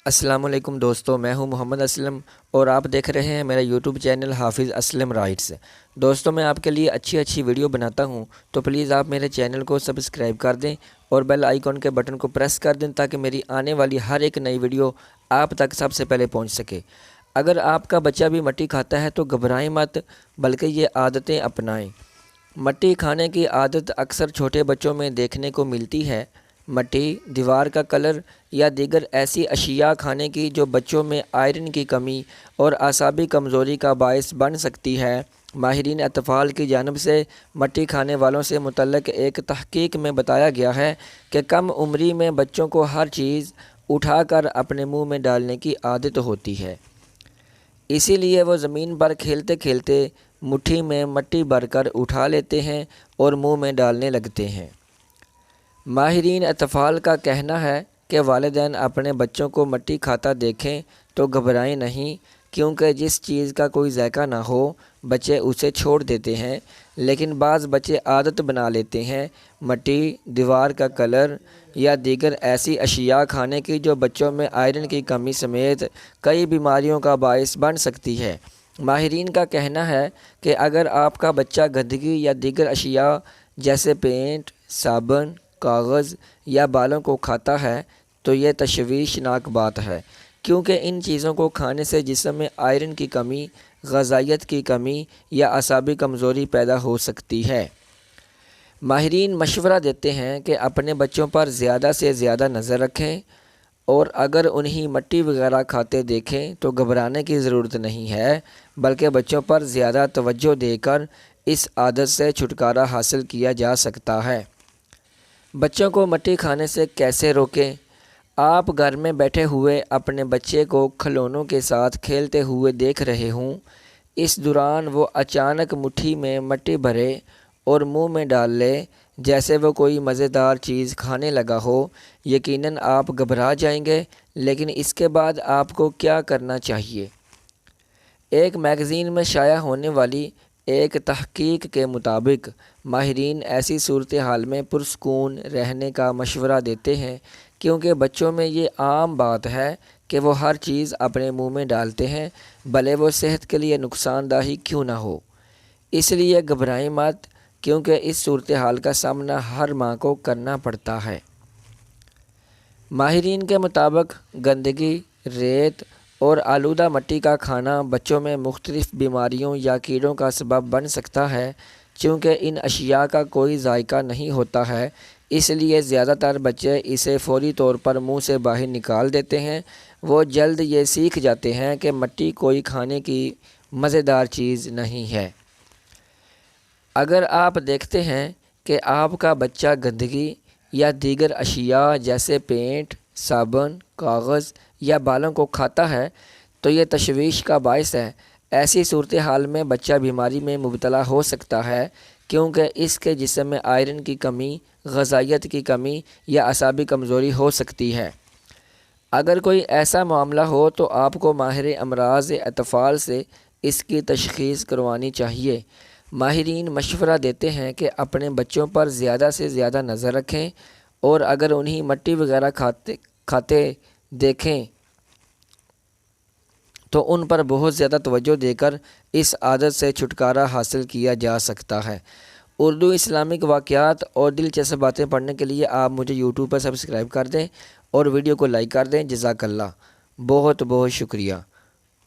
السلام علیکم دوستو، میں ہوں محمد اسلم اور آپ دیکھ رہے ہیں میرا یوٹیوب چینل حافظ اسلم رائٹس۔ دوستو میں آپ کے لیے اچھی ویڈیو بناتا ہوں، تو پلیز آپ میرے چینل کو سبسکرائب کر دیں اور بیل آئیکن کے بٹن کو پریس کر دیں تاکہ میری آنے والی ہر ایک نئی ویڈیو آپ تک سب سے پہلے پہنچ سکے۔ اگر آپ کا بچہ بھی مٹی کھاتا ہے تو گھبرائیں مت، بلکہ یہ عادتیں اپنائیں۔ مٹی کھانے کی عادت اکثر چھوٹے بچوں میں دیکھنے کو ملتی ہے۔ مٹی، دیوار کا کلر یا دیگر ایسی اشیاء کھانے کی جو بچوں میں آئرن کی کمی اور اعصابی کمزوری کا باعث بن سکتی ہے۔ ماہرین اطفال کی جانب سے مٹی کھانے والوں سے متعلق ایک تحقیق میں بتایا گیا ہے کہ کم عمری میں بچوں کو ہر چیز اٹھا کر اپنے منہ میں ڈالنے کی عادت ہوتی ہے، اسی لیے وہ زمین پر کھیلتے کھیلتے مٹھی میں مٹی بھر کر اٹھا لیتے ہیں اور منہ میں ڈالنے لگتے ہیں۔ ماہرین اطفال کا کہنا ہے کہ والدین اپنے بچوں کو مٹی کھاتا دیکھیں تو گھبرائیں نہیں، کیونکہ جس چیز کا کوئی ذائقہ نہ ہو بچے اسے چھوڑ دیتے ہیں، لیکن بعض بچے عادت بنا لیتے ہیں مٹی، دیوار کا کلر یا دیگر ایسی اشیاء کھانے کی جو بچوں میں آئرن کی کمی سمیت کئی بیماریوں کا باعث بن سکتی ہے۔ ماہرین کا کہنا ہے کہ اگر آپ کا بچہ گندگی یا دیگر اشیاء جیسے پینٹ، صابن، کاغذ یا بالوں کو کھاتا ہے تو یہ تشویشناک بات ہے، کیونکہ ان چیزوں کو کھانے سے جسم میں آئرن کی کمی، غذائیت کی کمی یا اعصابی کمزوری پیدا ہو سکتی ہے۔ ماہرین مشورہ دیتے ہیں کہ اپنے بچوں پر زیادہ سے زیادہ نظر رکھیں اور اگر انہیں مٹی وغیرہ کھاتے دیکھیں تو گھبرانے کی ضرورت نہیں ہے، بلکہ بچوں پر زیادہ توجہ دے کر اس عادت سے چھٹکارا حاصل کیا جا سکتا ہے۔ بچوں کو مٹی کھانے سے کیسے روکیں؟ آپ گھر میں بیٹھے ہوئے اپنے بچے کو کھلونوں کے ساتھ کھیلتے ہوئے دیکھ رہے ہوں، اس دوران وہ اچانک مٹھی میں مٹی بھرے اور منہ میں ڈال لے جیسے وہ کوئی مزیدار چیز کھانے لگا ہو، یقیناً آپ گھبرا جائیں گے، لیکن اس کے بعد آپ کو کیا کرنا چاہیے؟ ایک میگزین میں شائع ہونے والی ایک تحقیق کے مطابق ماہرین ایسی صورتحال میں پرسکون رہنے کا مشورہ دیتے ہیں، کیونکہ بچوں میں یہ عام بات ہے کہ وہ ہر چیز اپنے منہ میں ڈالتے ہیں، بھلے وہ صحت کے لیے نقصان دہ ہی کیوں نہ ہو۔ اس لیے گھبرائیں مت، کیونکہ اس صورتحال کا سامنا ہر ماں کو کرنا پڑتا ہے۔ ماہرین کے مطابق گندگی، ریت اور آلودہ مٹی کا کھانا بچوں میں مختلف بیماریوں یا کیڑوں کا سبب بن سکتا ہے۔ چونکہ ان اشیاء کا کوئی ذائقہ نہیں ہوتا ہے، اس لیے زیادہ تر بچے اسے فوری طور پر منہ سے باہر نکال دیتے ہیں۔ وہ جلد یہ سیکھ جاتے ہیں کہ مٹی کوئی کھانے کی مزیدار چیز نہیں ہے۔ اگر آپ دیکھتے ہیں کہ آپ کا بچہ گندگی یا دیگر اشیاء جیسے پینٹ، صابن، کاغذ یا بالوں کو کھاتا ہے تو یہ تشویش کا باعث ہے۔ ایسی صورتحال میں بچہ بیماری میں مبتلا ہو سکتا ہے، کیونکہ اس کے جسم میں آئرن کی کمی، غذائیت کی کمی یا اعصابی کمزوری ہو سکتی ہے۔ اگر کوئی ایسا معاملہ ہو تو آپ کو ماہر امراض اطفال سے اس کی تشخیص کروانی چاہیے۔ ماہرین مشورہ دیتے ہیں کہ اپنے بچوں پر زیادہ سے زیادہ نظر رکھیں اور اگر انہیں مٹی وغیرہ کھاتے دیکھیں تو ان پر بہت زیادہ توجہ دے کر اس عادت سے چھٹکارا حاصل کیا جا سکتا ہے۔ اردو اسلامک واقعات اور دلچسپ باتیں پڑھنے کے لیے آپ مجھے یوٹیوب پر سبسکرائب کر دیں اور ویڈیو کو لائک کر دیں۔ جزاک اللہ، بہت بہت شکریہ۔